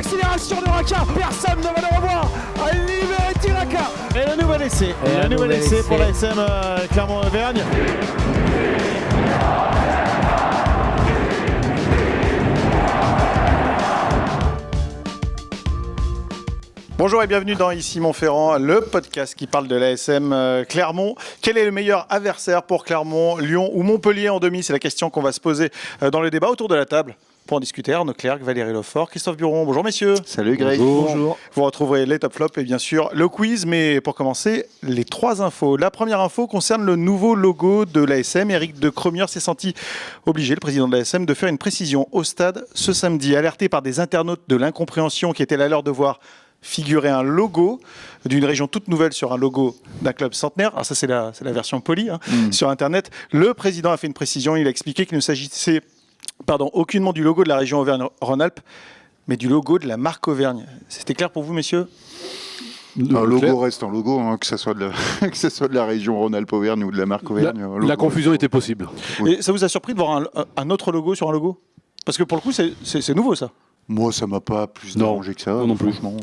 l'accélération de Raka. Personne ne va le revoir. Liberty Raka. Et le nouvel essai. Le nouvel essai pour la SM Clermont-Auvergne. Bonjour et bienvenue dans Ici Montferrand, le podcast qui parle de l'ASM Clermont. Quel est le meilleur adversaire pour Clermont, Lyon ou Montpellier en demi? C'est la question qu'on va se poser dans le débat autour de la table. Pour en discuter, Arnaud Clerc, Valérie Lefort, Christophe Buron. Bonjour messieurs. Salut Greg. Bonjour. Vous retrouverez les top flops et bien sûr le quiz. Mais pour commencer, les trois infos. La première info concerne le nouveau logo de l'ASM. Éric de Cromière s'est senti obligé, le président de l'ASM, de faire une précision au stade ce samedi. Alerté par des internautes de l'incompréhension qui était là leur de voir figurer un logo d'une région toute nouvelle sur un logo d'un club centenaire. Alors ça, c'est la version polie sur Internet. Le président a fait une précision. Il a expliqué qu'il ne s'agissait aucunement du logo de la région Auvergne-Rhône-Alpes, mais du logo de la marque Auvergne. C'était clair pour vous, messieurs ? Un logo reste un logo, que ce soit de la région Rhône-Alpes-Auvergne ou de la marque Auvergne. La confusion était possible. Oui. Et ça vous a surpris de voir un autre logo sur un logo ? Parce que pour le coup, c'est nouveau, ça. Moi, ça m'a pas plus dérangé que ça. Non plus. Franchement.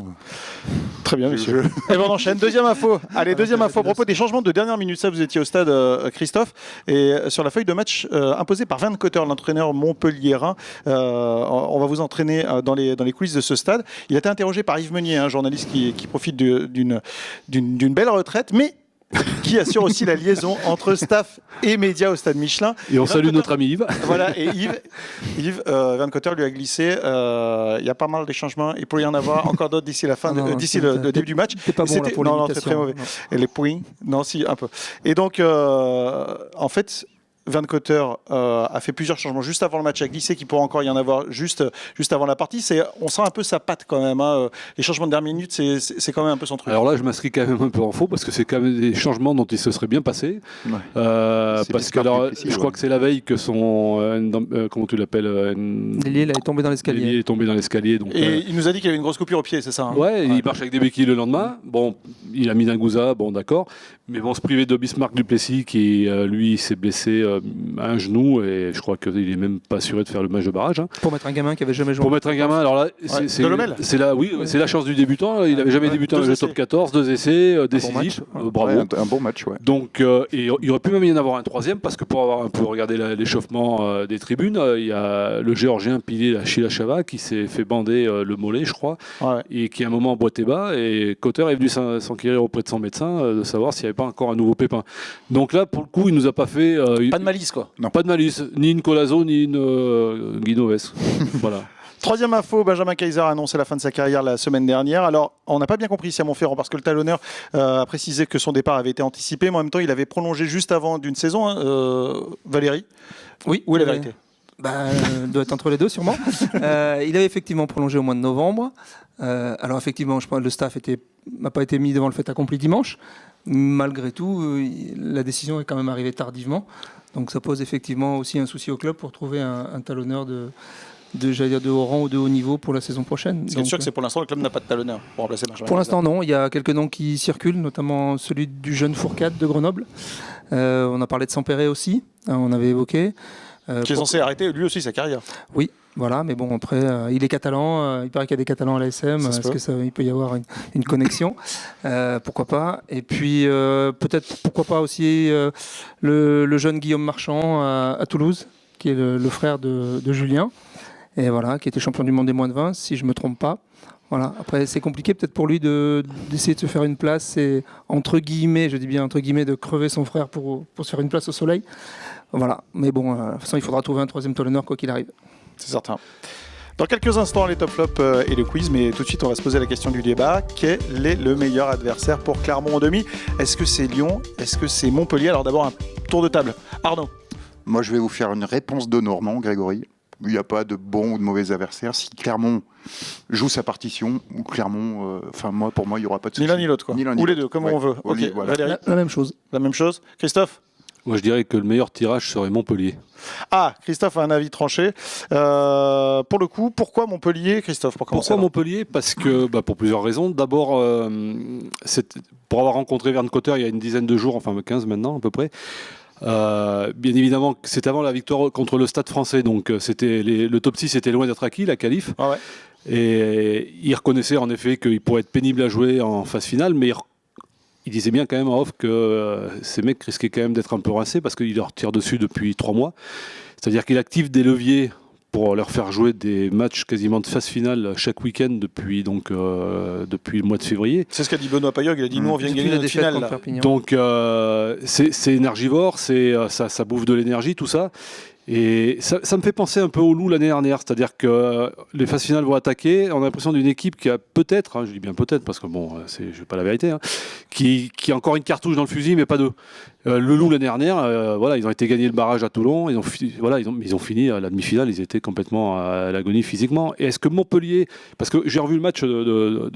Très bien, monsieur. Et on enchaîne. Deuxième info. Allez, deuxième info à propos des changements de dernière minute. Ça, vous étiez au stade, Christophe. Et sur la feuille de match imposée par Verne Cotter, l'entraîneur montpelliérain, on va vous entraîner dans les coulisses de ce stade. Il a été interrogé par Yves Meunier, un journaliste qui profite d'une belle retraite, mais qui assure aussi la liaison entre staff et médias au stade Michelin. Et on salue notre ami Yves. Voilà, et Yves Verne Cotter lui a glissé. Il y a pas mal de changements. Il pourrait y en avoir encore d'autres d'ici le début du match. C'était pas bon là pour l'imitation. C'était très mauvais. Non. Et les points, non, si, un peu. Et donc, en fait, Verne Cotter a fait plusieurs changements juste avant le match, a glissé qu'il pourrait encore y en avoir juste avant la partie. On sent un peu sa patte quand même. Les changements de dernière minute, c'est quand même un peu son truc. Alors là, je m'inscris quand même un peu en faux parce que c'est quand même des changements dont il se serait bien passé. Ouais. Parce que alors, je crois que c'est la veille que son comment tu l'appelles L'ailier est tombé dans l'escalier. L'ailier est tombé dans l'escalier. Donc, et il nous a dit qu'il avait une grosse coupure au pied, c'est ça Ouais, il marche avec des béquilles le lendemain. Bon, il a mis Dingouza, bon d'accord. Mais bon, se priver de Bismarck Duplessis qui lui s'est blessé à un genou et je crois qu'il n'est même pas assuré de faire le match de barrage. Pour mettre un gamin qui avait jamais joué. Pour mettre un gamin, alors là, c'est la chance du débutant. Il n'avait jamais débuté dans le top 14, 2 essais décisifs. Bravo. Ouais, un bon match, ouais. Donc, et il aurait pu même y en avoir un troisième parce que pour avoir un peu regardé l'échauffement des tribunes, il y a le Géorgien Pilé Chilachava qui s'est fait bander le mollet, je crois, et qui à un moment emboîtait bas. Et Cotter est venu s'enquérir auprès de son médecin de savoir s'il n'y avait pas encore un nouveau pépin. Donc là, pour le coup, il nous a pas fait. Pas de malice, quoi. Non. Pas de malice, ni une Colazo, ni une Guinoves. Voilà. Troisième info, Benjamin Kaiser a annoncé la fin de sa carrière la semaine dernière. Alors, on n'a pas bien compris ici à Montferrand parce que le talonneur a précisé que son départ avait été anticipé, mais en même temps, il avait prolongé juste avant d'une saison. Valérie ? Oui. Où est la vérité ? Doit être entre les deux sûrement. Il avait effectivement prolongé au mois de novembre. Alors effectivement, je pense que le staff n'a pas été mis devant le fait accompli dimanche. Malgré tout, la décision est quand même arrivée tardivement. Donc ça pose effectivement aussi un souci au club pour trouver un talonneur de haut rang ou de haut niveau pour la saison prochaine. C'est sûr que pour l'instant, le club n'a pas de talonneur pour remplacer Benjamin. Pour l'instant, non. Il y a quelques noms qui circulent, notamment celui du jeune Fourcade de Grenoble. On a parlé de Sampéré aussi, on avait évoqué. Qui est censé arrêter lui aussi sa carrière. Oui, voilà, mais bon, après, il est catalan, il paraît qu'il y a des Catalans à l'ASM, il peut y avoir une connexion pourquoi pas. Et puis, peut-être, pourquoi pas aussi le jeune Guillaume Marchand à Toulouse, qui est le frère de Julien, et voilà, qui était champion du monde des moins de 20, si je ne me trompe pas. Voilà. Après, c'est compliqué peut-être pour lui d'essayer de se faire une place et, entre guillemets, je dis bien entre guillemets, de crever son frère pour se faire une place au soleil. Voilà. Mais bon, de toute façon, il faudra trouver un troisième talonneur quoi qu'il arrive. C'est certain. Dans quelques instants, les top flops et le quiz, mais tout de suite, on va se poser la question du débat. Quel est le meilleur adversaire pour Clermont en demi ? Est-ce que c'est Lyon ? Est-ce que c'est Montpellier ? Alors d'abord, un tour de table. Arnaud ? Moi, je vais vous faire une réponse de Normand, Grégory. Il n'y a pas de bon ou de mauvais adversaire. Si Clermont joue sa partition, ou Clermont, pour moi, il n'y aura pas de souci. Ni l'un ni l'autre, quoi. Ou les deux, comme on veut. Okay. Voilà. Valérie ? La même chose. La même chose. Christophe ? Moi, je dirais que le meilleur tirage serait Montpellier. Ah, Christophe a un avis tranché. Pour le coup, pourquoi Montpellier, Christophe, pour commencer ? Pourquoi Montpellier ? Parce que, pour plusieurs raisons. D'abord, pour avoir rencontré Verne Cotter il y a une dizaine de jours, enfin 15 maintenant à peu près, bien évidemment, c'était avant la victoire contre le Stade français, donc le top 6 était loin d'être acquis, la qualif. Ah ouais. Et il reconnaissait en effet qu'il pourrait être pénible à jouer en phase finale, mais il disait bien quand même en off que ces mecs risquaient quand même d'être un peu rincés parce qu'il leur tire dessus depuis 3 mois. C'est-à-dire qu'il active des leviers pour leur faire jouer des matchs quasiment de phase finale chaque week-end depuis le mois de février. C'est ce qu'a dit Benoît Payog, il a dit nous on vient de gagner la finale. Donc c'est énergivore, ça bouffe de l'énergie, tout ça. Et ça me fait penser un peu au Loup l'année dernière, c'est-à-dire que les phases finales vont attaquer, on a l'impression d'une équipe qui a peut-être, je dis bien peut-être parce que bon, je n'ai pas la vérité, qui a encore une cartouche dans le fusil mais pas deux. Le Loup l'année dernière, voilà, ils ont été gagner le barrage à Toulon, ils ont fini à la demi-finale, ils étaient complètement à l'agonie physiquement. Et est-ce que Montpellier, parce que j'ai revu le match de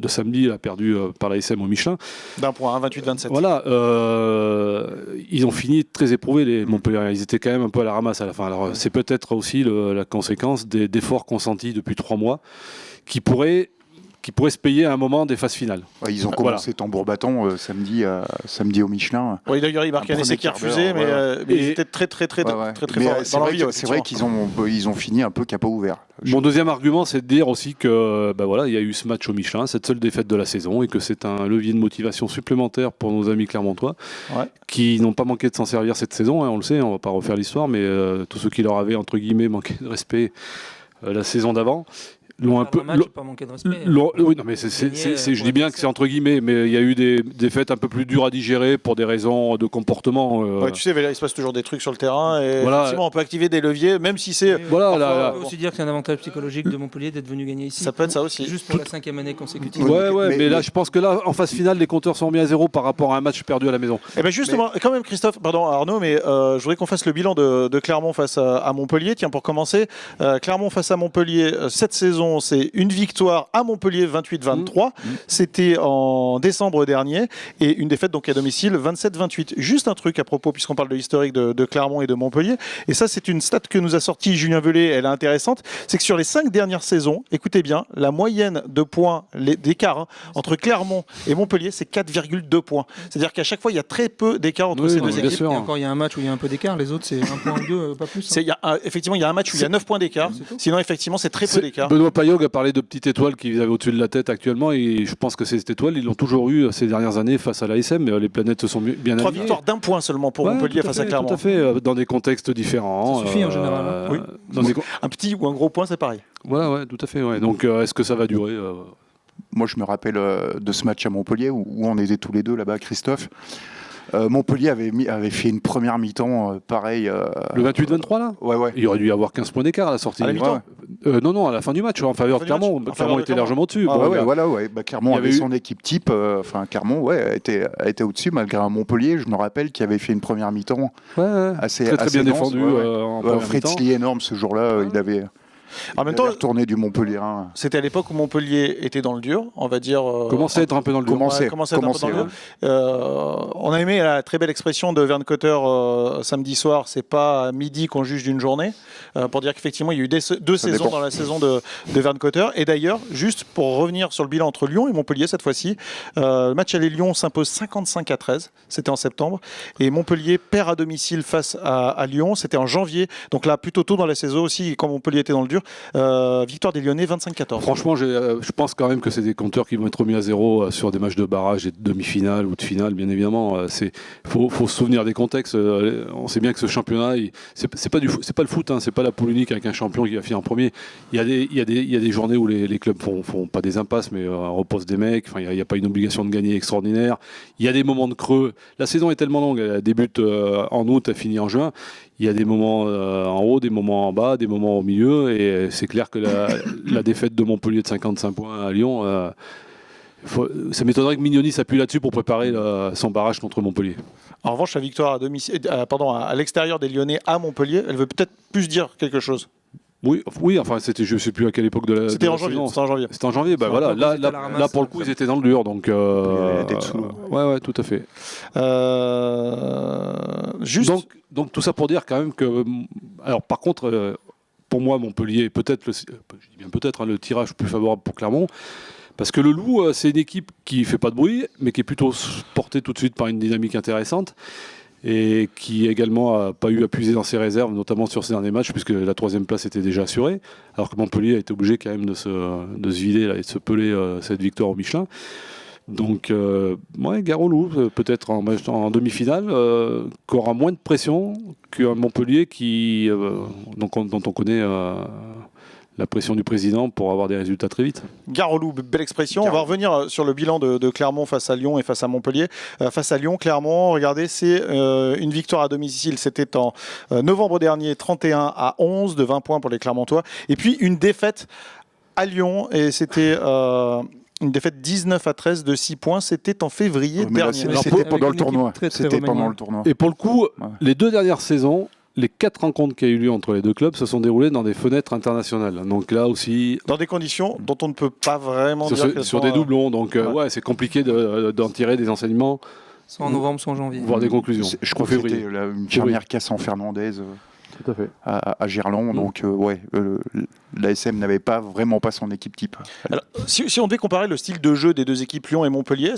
samedi, là, perdu par la SM au Michelin. D'un point, 28-27. Voilà, ils ont fini très éprouvés les Montpellier, ils étaient quand même un peu à la ramasse à la fin. Alors c'est peut-être aussi la conséquence d'efforts consentis depuis 3 mois qui pourraient se payer à un moment des phases finales. Ouais, ils ont commencé tambour battant samedi au Michelin. Oui, d'ailleurs, il marquait un essai qui refusait, mais ils étaient très fort dans l'envie. C'est vrai qu'ils ont fini un peu capot ouvert. Mon deuxième argument, c'est de dire aussi que il y a eu ce match au Michelin, cette seule défaite de la saison, et que c'est un levier de motivation supplémentaire pour nos amis clermontois, qui n'ont pas manqué de s'en servir cette saison, on le sait, on ne va pas refaire l'histoire, mais tous ceux qui leur avaient, entre guillemets, manqué de respect la saison d'avant, l'ont un peu. Pas manqué de respect. Oui, non, mais je dis bien que c'est entre guillemets, mais il y a eu des défaites un peu plus dures à digérer pour des raisons de comportement. Ouais, tu sais, il se passe toujours des trucs sur le terrain et effectivement, on peut activer des leviers, même si c'est. On peut aussi dire que c'est un avantage psychologique de Montpellier d'être venu gagner ici. Ça peut être ça aussi. Juste pour la 5e année consécutive. Mais là, je pense que là, en phase finale, les compteurs sont mis à 0 par rapport à un match perdu à la maison. Et bien justement, quand même, Christophe, pardon Arnaud, mais je voudrais qu'on fasse le bilan de Clermont face à Montpellier. Tiens, pour commencer, Clermont face à Montpellier, cette saison, c'est une victoire à Montpellier 28-23. C'était en décembre dernier. Et une défaite donc à domicile 27-28. Juste un truc à propos, puisqu'on parle de l'historique de Clermont et de Montpellier. Et ça, c'est une stat que nous a sorti Julien Velay. Elle est intéressante. C'est que sur les 5 dernières saisons, écoutez bien, la moyenne de points d'écart entre Clermont et Montpellier, c'est 4,2 points. C'est-à-dire qu'à chaque fois, il y a très peu d'écart entre ces deux équipes. Et encore, il y a un match où il y a un peu d'écart. Les autres, c'est 1 point ou 2, pas plus. Effectivement, il y a un match où il y a 9 points d'écart. Sinon, effectivement, c'est très peu d'écart. Benoît Payog a parlé de petite étoile qu'ils avaient au-dessus de la tête actuellement, et je pense que cette étoile, ils l'ont toujours eu ces dernières années face à l'ASM. Les planètes se sont bien alignées. 3 victoires d'1 point seulement pour Montpellier face à Clermont. Tout à fait, dans des contextes différents. Ça suffit en général. Oui. Un petit ou un gros point, c'est pareil. Voilà, tout à fait. Ouais. Donc, est-ce que ça va durer Moi, je me rappelle de ce match à Montpellier où on était tous les deux là-bas, Christophe. Montpellier avait fait une première mi-temps pareil. Le 28-23 là ? Ouais. Il aurait dû y avoir 15 points d'écart à la sortie. À la mi-temps non, à la fin du match, en faveur de Clermont. Clermont était largement au-dessus. Clermont avait son équipe type. Clermont a été au-dessus malgré un Montpellier. Je me rappelle qu'il avait fait une première mi-temps assez très bien défendue. Fritz Lee énorme ce jour-là. Il avait. En même temps, retourné du Montpellier. C'était à l'époque où Montpellier était dans le dur, on va dire. Commençait à être un peu dans le dur. On a aimé la très belle expression de Verne Cotter samedi soir. C'est pas à midi qu'on juge d'une journée, pour dire qu'effectivement il y a eu deux saisons dans la saison de Verne Cotter. Et d'ailleurs, juste pour revenir sur le bilan entre Lyon et Montpellier cette fois-ci, le match aller Lyon s'impose 55-13. C'était en septembre, et Montpellier perd à domicile face à Lyon. C'était en janvier, donc là plutôt tôt dans la saison aussi, quand Montpellier était dans le dur. Victoire des Lyonnais 25-14. Franchement, je pense quand même que c'est des compteurs qui vont être remis à 0 sur des matchs de barrage et de demi-finale ou de finale, bien évidemment. Faut se souvenir des contextes. On sait bien que ce championnat, c'est pas le foot, c'est pas la poule unique avec un champion qui va finir en premier. Il y a des journées où les clubs font pas des impasses, mais reposent des mecs. Enfin, il n'y a pas une obligation de gagner extraordinaire. Il y a des moments de creux. La saison est tellement longue, elle débute en août, elle finit en juin. Il y a des moments en haut, des moments en bas, des moments au milieu, et c'est clair que la défaite de Montpellier de 55 points à Lyon, ça m'étonnerait que Mignoni s'appuie là-dessus pour préparer son barrage contre Montpellier. En revanche, la victoire à l'extérieur des Lyonnais à Montpellier, elle veut peut-être plus dire quelque chose. Oui, enfin, je ne sais plus à quelle époque de la C'était en saison. janvier. C'était en janvier, voilà. Là, pour le coup, ils étaient dans le dur, donc. Ouais, tout à fait. Juste. Donc tout ça pour dire quand même que. Alors, par contre, pour moi, Montpellier est peut-être le tirage plus favorable pour Clermont. Parce que le Loup, c'est une équipe qui ne fait pas de bruit, mais qui est plutôt portée tout de suite par une dynamique intéressante. et qui également n'a pas eu à puiser dans ses réserves, notamment sur ces derniers matchs, puisque la 3e place était déjà assurée, alors que Montpellier a été obligé quand même de se vider là, et de se peler cette victoire au Michelin. Donc, Gare-aux-Loups, peut-être en demi-finale, qui aura moins de pression qu'un Montpellier dont on connaît la pression du président pour avoir des résultats très vite. Gare-aux-Loups, belle expression. On va revenir sur le bilan de Clermont face à Lyon et face à Montpellier. Face à Lyon, Clermont, regardez, c'est une victoire à domicile. C'était en novembre dernier, 31-11, de 20 points pour les Clermontois. Et puis une défaite à Lyon, et c'était... une défaite 19-13 de 6 points, c'était en février dernier. C'était pendant le tournoi. C'était pendant le tournoi. Et pour le coup, les 2 dernières saisons, les 4 rencontres qui ont eu lieu entre les 2 clubs se sont déroulées dans des fenêtres internationales. Donc là aussi... Dans des conditions dont on ne peut pas vraiment dire sur des doublons. Donc c'est compliqué d'en tirer des enseignements. Soit en novembre, soit en janvier. Voire des conclusions. Je crois que c'était une première casse en Fernandez. Tout à fait. À Girland, donc l'ASM n'avait vraiment pas son équipe type. Alors, si on devait comparer le style de jeu des 2 équipes Lyon et Montpellier,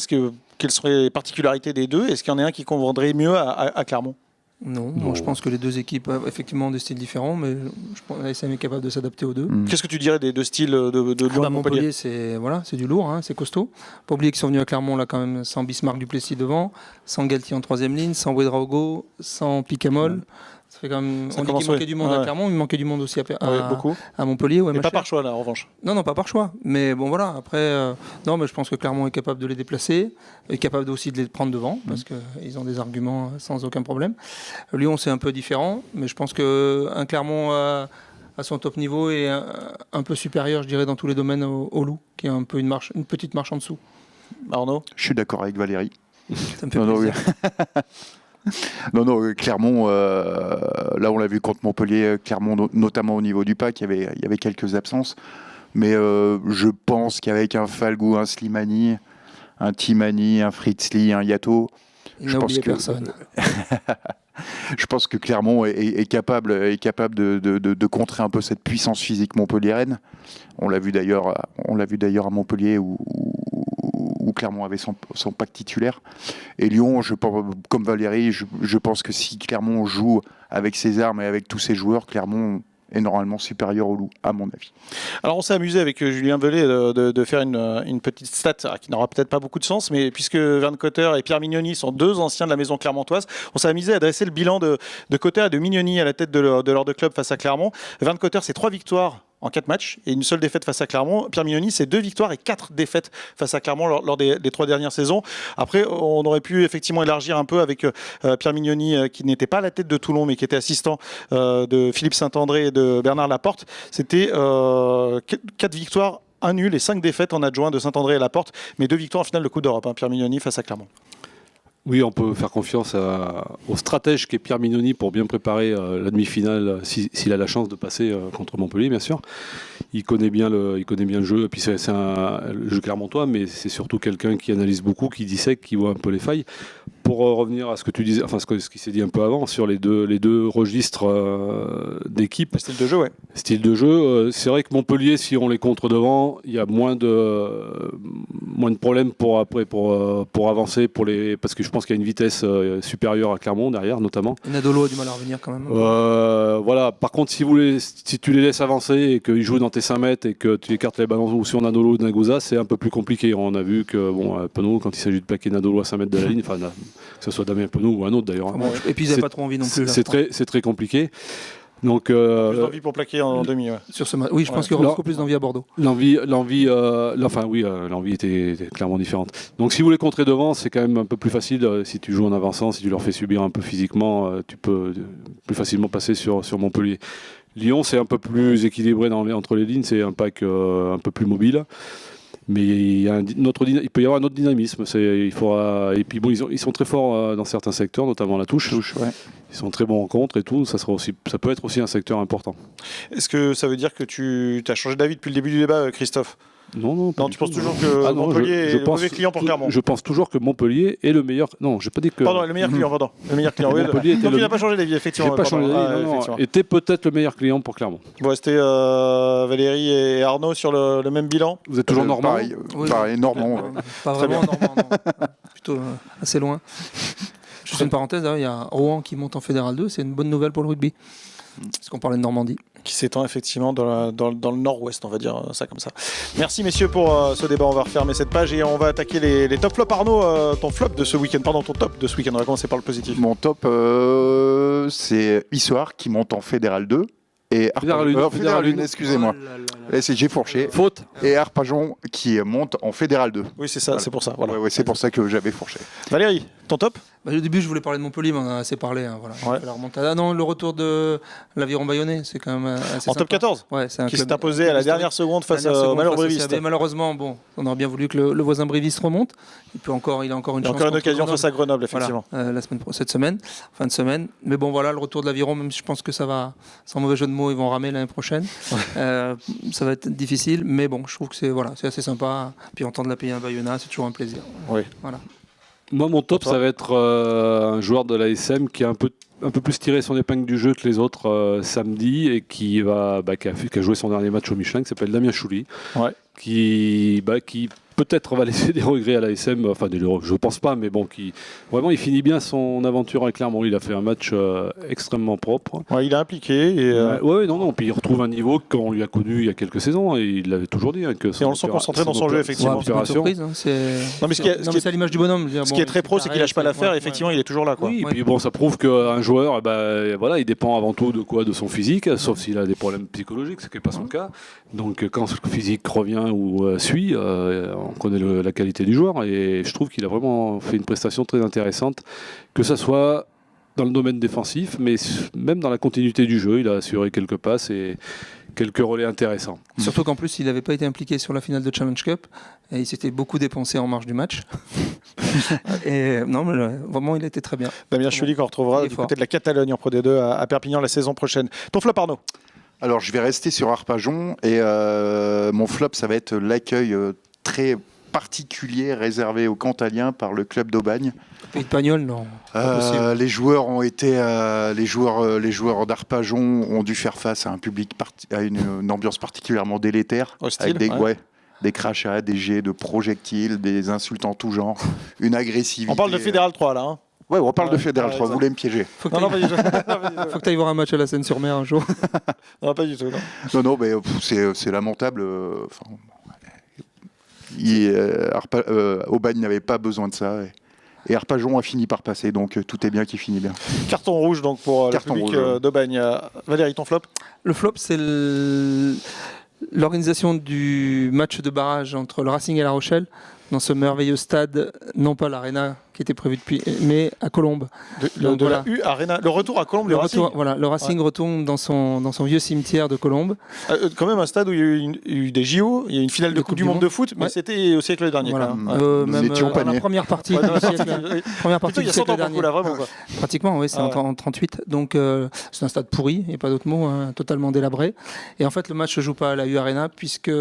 quelles seraient les particularités des 2 ? Est-ce qu'il y en a un qui conviendrait mieux à Clermont ? Non, je pense que les 2 équipes ont effectivement des styles différents, mais je pense que l'ASM est capable de s'adapter aux 2. Qu'est-ce que tu dirais des 2 styles de Lyon et Montpellier ? C'est du lourd, c'est costaud. Pas oublier qu'ils sont venus à Clermont là quand même sans Bismarck Duplessis devant, sans Galtier en 3e ligne, sans Ouedraogo, sans Picamol. Ça fait quand même... On dit qu'il manquait du monde à Clermont, il manquait du monde aussi à Montpellier. Et pas par choix là en revanche. Non, pas par choix. Mais bon voilà, après, mais je pense que Clermont est capable de les déplacer, est capable aussi de les prendre devant, parce qu'ils ont des arguments sans aucun problème. Lyon c'est un peu différent, mais je pense qu'un Clermont à son top niveau est un peu supérieur, je dirais, dans tous les domaines au Loup, qui est un peu une petite marche en dessous. Arnaud ? Je suis d'accord avec Valérie. Ça me fait plaisir. Non, Clermont, là on l'a vu contre Montpellier, Clermont notamment au niveau du pack, il y avait quelques absences, mais je pense qu'avec un Falgou, un Slimani, un Timani, un Fritzli, un Yato, je pense que Clermont est capable de contrer un peu cette puissance physique montpelliéraine. On l'a vu d'ailleurs à Montpellier où Clermont avait son pack titulaire. Et Lyon, comme Valérie, je pense que si Clermont joue avec ses armes et avec tous ses joueurs, Clermont est normalement supérieur au Loup, à mon avis. Alors on s'est amusé avec Julien Velay de faire une petite stat qui n'aura peut-être pas beaucoup de sens, mais puisque Vern Cotter et Pierre Mignoni sont 2 anciens de la maison clermontoise, on s'est amusé à dresser le bilan de Cotter et de Mignoni à la tête de leurs 2 clubs face à Clermont. Vern Cotter, c'est 3 victoires en 4 matchs et une seule défaite face à Clermont. Pierre Mignoni, c'est 2 victoires et 4 défaites face à Clermont lors des 3 dernières saisons. Après, on aurait pu effectivement élargir un peu avec Pierre Mignoni qui n'était pas à la tête de Toulon mais qui était assistant de Philippe Saint-André et de Bernard Laporte. C'était 4 victoires, 1 nul et 5 défaites en adjoint de Saint-André et Laporte, mais 2 victoires en finale de Coupe d'Europe, Pierre Mignoni face à Clermont. Oui, on peut faire confiance au stratège qui est Pierre Mignoni pour bien préparer la demi-finale, s'il a la chance de passer contre Montpellier, bien sûr. Il connaît bien le jeu, et puis c'est le jeu clermontois, mais c'est surtout quelqu'un qui analyse beaucoup, qui dissèque, qui voit un peu les failles. Pour revenir à ce que tu disais, enfin ce qui s'est dit un peu avant, sur les deux registres d'équipe. Style de jeu, ouais. Style de jeu, c'est vrai que Montpellier, si on les contre devant, il y a moins de problèmes pour avancer, parce que je pense qu'il y a une vitesse supérieure à Clermont derrière, notamment. Nadolo a du mal à revenir quand même. Voilà. Par contre, si tu les laisses avancer et qu'ils jouent dans tes 5 mètres et que tu écartes les ballons ou sur Nadolo ou Nagosa, c'est un peu plus compliqué. On a vu que Penaud, quand il s'agit de plaquer Nadolo à 5 mètres de la ligne, que ce soit Damien Penaud ou un autre d'ailleurs. Et puis ils n'avaient pas trop envie non plus. C'est très compliqué. Donc, plus d'envie pour plaquer en demi. Ouais. Sur ce oui, je pense qu'il y aura beaucoup plus d'envie à Bordeaux. L'envie était clairement différente. Donc si vous les contrez devant, c'est quand même un peu plus facile. Si tu joues en avançant, si tu leur fais subir un peu physiquement, tu peux plus facilement passer sur Montpellier. Lyon, c'est un peu plus équilibré entre les lignes, c'est un pack un peu plus mobile. Mais il peut y avoir un autre dynamisme. Et puis bon, ils sont très forts dans certains secteurs, notamment la touche. Ouais. Ils sont très bons en contre et tout. Ça peut être aussi un secteur important. Est-ce que ça veut dire que tu as changé d'avis depuis le début du débat, Christophe ? Non, tu penses toujours que Montpellier est le mauvais client pour Clermont ? Je pense toujours que Montpellier est le meilleur. Non, je n'ai pas dit que. Pardon, le meilleur client, pardon. Le meilleur client. Montpellier donc il n'a pas changé d'avis, effectivement. J'ai pas changé d'avis, était peut-être le meilleur client pour Clermont. Vous restez Valérie et Arnaud sur le même bilan ? Vous êtes toujours normand ? Pareil, normand. Pas vraiment normand, non. Plutôt assez loin. Juste une parenthèse, il y a Rouen qui monte en Fédéral 2, c'est une bonne nouvelle pour le rugby. Parce qu'on parlait de Normandie. Qui s'étend effectivement dans le nord-ouest, on va dire ça comme ça. Merci messieurs pour ce débat, on va refermer cette page et on va attaquer les top flops. Arnaud, ton flop de ce week-end, pardon, ton top de ce week-end, on va commencer par le positif. Mon top, c'est Issoire qui monte en Fédéral 2. Et Fédéral 1, excusez-moi. J'ai fourché. Faute. Et Arpajon qui monte en Fédéral 2. Oui, c'est ça, voilà. C'est pour ça. Voilà. Ouais, c'est pour ça que j'avais fourché. Valérie, ton top? Au début, je voulais parler de Montpellier, mais on en a assez parlé. Voilà. La remontada. Non, le retour de l'Aviron Bayonnais, c'est quand même assez en sympa. top 14 ouais, c'est un qui club, s'est imposé à la dernière seconde face au Malheur Bréviste. Malheureusement, on aurait bien voulu que le voisin Bréviste remonte. Il a encore une chance. Encore une occasion face à Grenoble, effectivement. Voilà, cette semaine, fin de semaine. Mais bon, voilà, le retour de l'Aviron, même si je pense que ça va, sans mauvais jeu de mots, ils vont ramer l'année prochaine. Ça va être difficile, mais bon, je trouve que c'est assez sympa. Puis entendre la payer un Bayonnat, c'est toujours un plaisir. Oui. Voilà. Moi, mon top, ça va être un joueur de l'ASM qui a un peu plus tiré son épingle du jeu que les autres samedi et qui a joué son dernier match au Michelin, qui s'appelle Damien Chouli, qui peut-être va laisser des regrets à l'ASM, enfin je pense pas, mais bon, vraiment il finit bien son aventure avec Clermont. Il a fait un match extrêmement propre. Ouais, il est impliqué. Puis il retrouve un niveau qu'on lui a connu il y a quelques saisons, et il l'avait toujours dit. Et on le sent concentré dans son jeu, effectivement. C'est à l'image du bonhomme. Ce qui est très pro, c'est qu'il lâche pas l'affaire. Effectivement, il est toujours là. Oui, puis bon, ça prouve qu'un joueur, il dépend avant tout de son physique, sauf s'il a des problèmes psychologiques, ce qui n'est pas son cas. Donc quand le physique revient ou suit, on connaît la qualité du joueur, et je trouve qu'il a vraiment fait une prestation très intéressante, que ce soit dans le domaine défensif, mais même dans la continuité du jeu. Il a assuré quelques passes et quelques relais intéressants. Surtout qu'en plus, il n'avait pas été impliqué sur la finale de Challenge Cup, et il s'était beaucoup dépensé en marge du match. Et non, mais vraiment, il était très bien. Damien Chouli qu'on retrouvera du côté de la Catalogne en Pro D2 à Perpignan la saison prochaine. Ton flop, Arnaud? Alors, je vais rester sur Arpajon, et mon flop, ça va être l'accueil très particulier réservé aux Cantaliens par le club d'Aubagne. Pays de Pagnol, non. Les joueurs ont été, les joueurs d'Arpajon ont dû faire face à un public à une ambiance particulièrement délétère, hostile, avec des crachats, des jets de projectiles, des insultes en tout genre, une agressivité. On parle de Fédéral 3 là. Hein. Ouais, on parle de Fédéral 3, vous voulez me piéger. Faut que tu ailles voir un match à la Seine-sur-Mer un jour. Non, pas du tout. Non, mais c'est lamentable. Aubagne n'avait pas besoin de ça. Et Arpajon a fini par passer, donc tout est bien qui finit bien. Carton rouge donc pour le public d'Aubagne. Valérie, ton flop? Le flop, c'est l'organisation du match de barrage entre le Racing et La Rochelle dans ce merveilleux stade, non pas l'Arena qui était prévu depuis, mais à Colombes. La U Arena, le retour à Colombes, le Racing. Le Racing retourne dans son vieux cimetière de Colombes. Quand même un stade où il y a eu des JO, il y a eu une finale de Coupe du Monde de foot, mais c'était au siècle dernier. Voilà. Quand même. Même dans la première partie du siècle dernier. Là, vraiment, quoi. Pratiquement, oui, c'est en 38. Donc c'est un stade pourri, il n'y a pas d'autre mot, totalement délabré. Et en fait, le match ne se joue pas à la U Arena puisque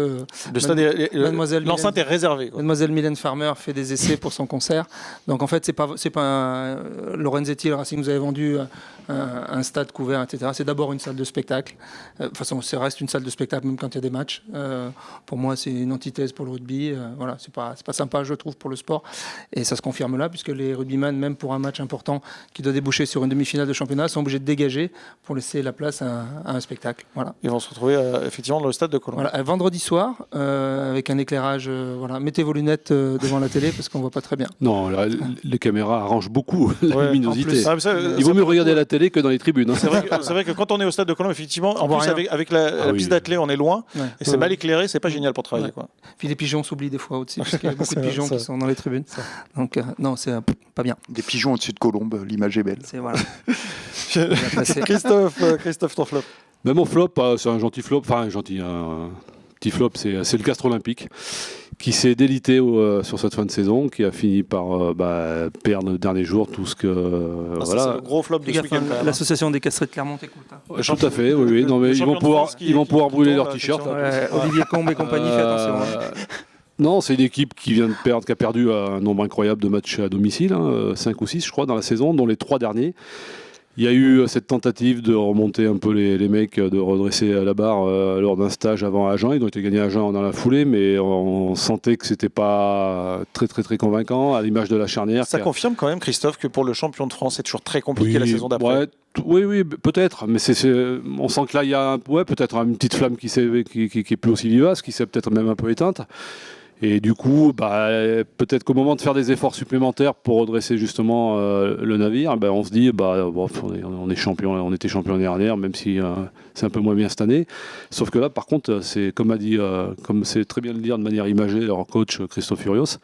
l'enceinte est réservée. Mademoiselle Mylène Farmer fait des essais pour son concert. Donc en fait, c'est pas Lorenzetti, le Racing nous avait vendu un stade couvert, etc. C'est d'abord une salle de spectacle. De toute façon, ça reste une salle de spectacle même quand il y a des matchs. Pour moi, c'est une antithèse pour le rugby. Voilà, c'est pas sympa, je trouve, pour le sport. Et ça se confirme là, puisque les rugbyman, même pour un match important qui doit déboucher sur une demi-finale de championnat, sont obligés de dégager pour laisser la place à un spectacle. Voilà. Ils vont se retrouver effectivement dans le stade de Colombes. Voilà, vendredi soir, avec un éclairage. Mettez vos lunettes devant la télé parce qu'on voit pas très bien. Non, les caméras arrangent beaucoup la luminosité. Il vaut mieux regarder la télé que dans les tribunes. Hein. C'est vrai que quand on est au stade de Colombes, effectivement, en plus avec la piste d'athlée, on est loin et c'est mal éclairé, c'est pas génial pour travailler. Quoi. Puis les pigeons s'oublient des fois aussi, parce qu'il y a beaucoup de pigeons qui sont dans les tribunes. Donc non, c'est pas bien. Des pigeons au-dessus de Colombes, l'image est belle. C'est voilà. Christophe, ton flop. Ben, mon flop, c'est un gentil flop, un petit flop, c'est le Castres Olympique, qui s'est délité sur cette fin de saison, qui a fini par perdre le dernier jour tout ce que... C'est le gros flop de ce week-end. L'association des Castrés de Clermont t'écoute. Tout à fait, oui. Non, mais ils vont pouvoir brûler leur t-shirt. Olivier Combe et compagnie, fais attention. Non, c'est une équipe qui a perdu un nombre incroyable de matchs à domicile, 5 ou 6 je crois dans la saison, dont les 3 derniers. Il y a eu cette tentative de remonter un peu les mecs, de redresser la barre lors d'un stage avant Agen. Ils ont été gagnés à Agen dans la foulée, mais on sentait que c'était pas très très très convaincant à l'image de la charnière. Ça confirme quand même, Christophe, que pour le champion de France, c'est toujours très compliqué la saison d'après. Oui, peut-être, mais on sent que là il y a peut-être une petite flamme qui est plus aussi vivace, qui s'est peut-être même un peu éteinte. Et du coup, peut-être qu'au moment de faire des efforts supplémentaires pour redresser justement le navire, on se dit, on est champion, on était champion l'année dernière, même si c'est un peu moins bien cette année. Sauf que là, par contre, c'est comme c'est très bien de le dire de manière imagée leur coach Christophe Furios,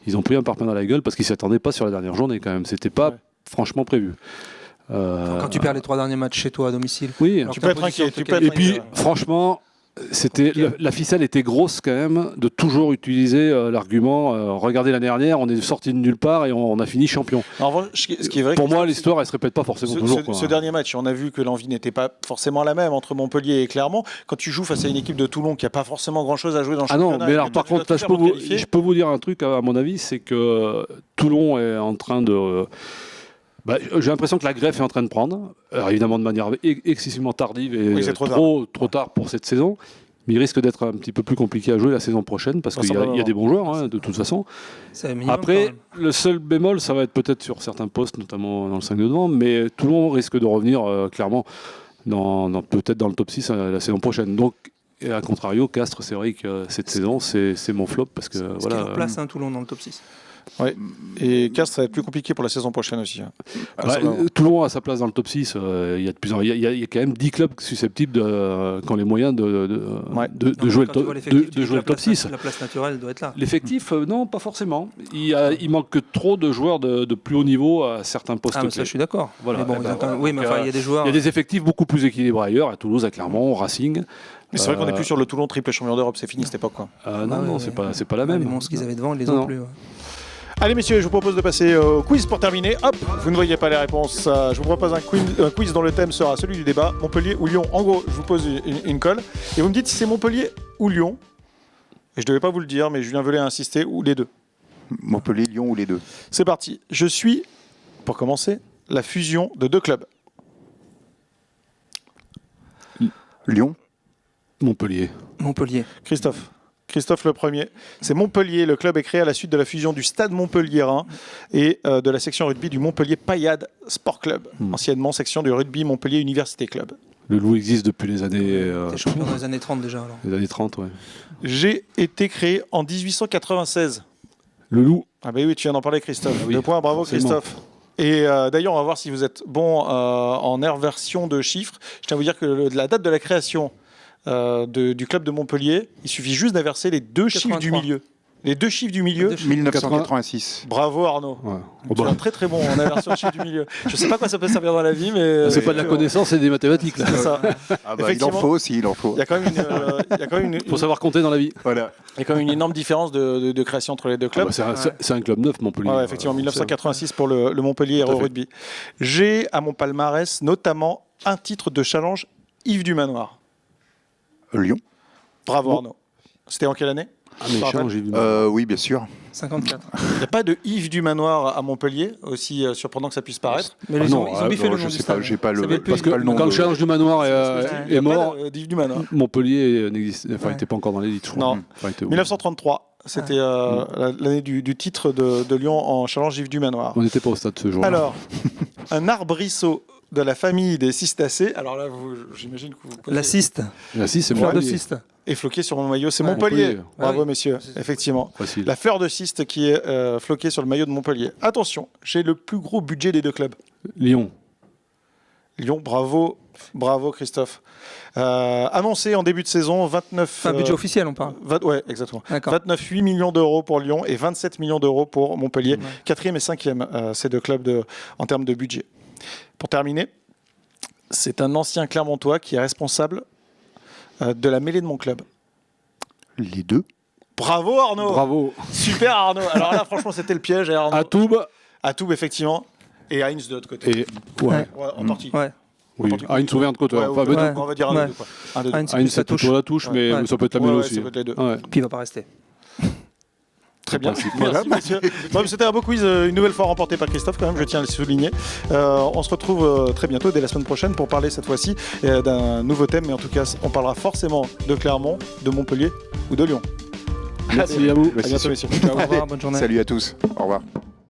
ils ont pris un parpaing dans la gueule parce qu'ils ne s'y attendaient pas sur la dernière journée quand même. C'était pas franchement prévu. Quand tu perds les 3 derniers matchs chez toi à domicile. Oui, tu peux être inquiet. Et puis, franchement. La ficelle était grosse quand même de toujours utiliser l'argument regardez l'année dernière, on est sorti de nulle part et on a fini champion. En revanche, ce qui est vrai, pour moi, l'histoire elle se répète pas forcément toujours. Ce dernier match, on a vu que l'envie n'était pas forcément la même entre Montpellier et Clermont. Quand tu joues face à une équipe de Toulon qui n'a pas forcément grand chose à jouer dans le championnat. Non, mais alors par contre, là, je peux vous dire un truc à mon avis, c'est que Toulon est en train de. J'ai l'impression que la greffe est en train de prendre, alors évidemment de manière excessivement tardive et trop tard pour cette saison, mais il risque d'être un petit peu plus compliqué à jouer la saison prochaine parce qu'il y a des bons joueurs de toute façon. Après, le seul bémol, ça va être peut-être sur certains postes, notamment dans le 5 de devant, mais Toulon risque de revenir clairement peut-être dans le top 6 la saison prochaine. Donc, et à contrario, Castres, c'est vrai que cette saison, c'est mon flop parce que voilà. Qui replace Toulon dans le top 6. Oui, et Castres, ça va être plus compliqué pour la saison prochaine aussi. Toulon a sa place dans le top 6. Il y a quand même 10 clubs susceptibles qui ont les moyens de jouer le top 6. La place naturelle doit être là. L'effectif, non, pas forcément. Il manque trop de joueurs de plus haut niveau à certains postes. Ça, je suis d'accord. Voilà. Mais il y a des joueurs. Il y a des effectifs beaucoup plus équilibrés ailleurs, à Toulouse, à Clermont, au Racing. Mais c'est vrai qu'on n'est plus sur le Toulon triple champion d'Europe, c'est fini cette époque. Non, c'est pas la même. Les monstres qu'ils avaient devant, ils les ont plus. Allez messieurs, je vous propose de passer au quiz pour terminer. Hop, vous ne voyez pas les réponses. Je vous propose un quiz dont le thème sera celui du débat, Montpellier ou Lyon. En gros, je vous pose une colle et vous me dites si c'est Montpellier ou Lyon. Et je ne devais pas vous le dire, mais Julien Velay a insisté, ou les deux. Montpellier, Lyon ou les deux. C'est parti. Je suis, pour commencer, la fusion de 2 clubs. Lyon. Montpellier. Christophe le premier. C'est Montpellier. Le club est créé à la suite de la fusion du Stade Montpelliérain et de la section rugby du Montpellier Payade Sport Club, anciennement section du rugby Montpellier Université Club. Le Loup existe depuis les années... T'es champion dans les années 30 déjà alors. Les années 30, ouais. J'ai été créé en 1896. Le Loup. Ah ben oui, tu viens d'en parler Christophe. Oui. 2 points, bravo Christophe. Et d'ailleurs, on va voir si vous êtes bon en version de chiffres. Je tiens à vous dire que la date de la création du club de Montpellier, il suffit juste d'inverser les 2 chiffres du milieu. Les 2 chiffres du milieu. 1986. Bravo Arnaud. Ouais. Tu es très très bon en inversion de chiffres du milieu. Je ne sais pas quoi ça peut servir dans la vie, mais... C'est pas de la connaissance, c'est des mathématiques. Là. C'est ça. Il en faut aussi, il en faut. Il y a quand même une... faut savoir compter dans la vie. Voilà. Il y a quand même une énorme différence de création entre les 2 clubs. C'est un club neuf, Montpellier. Ouais, effectivement, 1986 pour le Montpellier Hero Rugby. J'ai à mon palmarès notamment un titre de challenge Yves du Manoir. Lyon. Bravo Arnaud. C'était en quelle année? Oui, bien sûr. 54. Il n'y a pas de Yves du Manoir à Montpellier, aussi surprenant que ça puisse paraître. Mais ils ont biffé le nom du stade. J'ai pas le nom. Quand le challenge du Manoir est mort, d'Yves du Manoir. Montpellier n'était pas encore dans l'élite, je crois. Non. 1933, c'était l'année du titre de Lyon en challenge Yves du Manoir. On n'était pas au stade ce jour-là. Alors, un arbrisseau de la famille des cistacés. Alors là, j'imagine que vous... La ciste. La ciste, c'est fleur de ciste. Et floqué sur mon maillot, c'est Montpellier. Bravo messieurs, effectivement. Facile. La fleur de ciste qui est floquée sur le maillot de Montpellier. Attention, j'ai le plus gros budget des 2 clubs. Lyon, bravo Christophe. Annoncé en début de saison, 29... un budget officiel, on parle. Ouais, exactement. 29,8 millions d'euros pour Lyon et 27 millions d'euros pour Montpellier. 4e et 5e, ces 2 clubs en termes de budget. Pour terminer, c'est un ancien Clermontois qui est responsable de la mêlée de mon club. Les 2. Bravo Arnaud. Bravo. Super Arnaud. Alors là, franchement, c'était le piège. Atoub, effectivement. Et Heinz de l'autre côté. En partie. Ouais. Oui, Heinz ouvert de côté. On va dire un des deux. Heinz, c'est plutôt la touche, mais ça peut être la mêlée aussi. Ça peut être les 2. Puis il ne va pas rester. Très bien. Merci, monsieur. C'était un beau quiz, une nouvelle fois remporté par Christophe quand même, je tiens à le souligner. On se retrouve très bientôt, dès la semaine prochaine, pour parler cette fois-ci d'un nouveau thème. Mais en tout cas, on parlera forcément de Clermont, de Montpellier ou de Lyon. Merci à vous. À bientôt, messieurs. Au revoir, bonne journée. Salut à tous. Au revoir.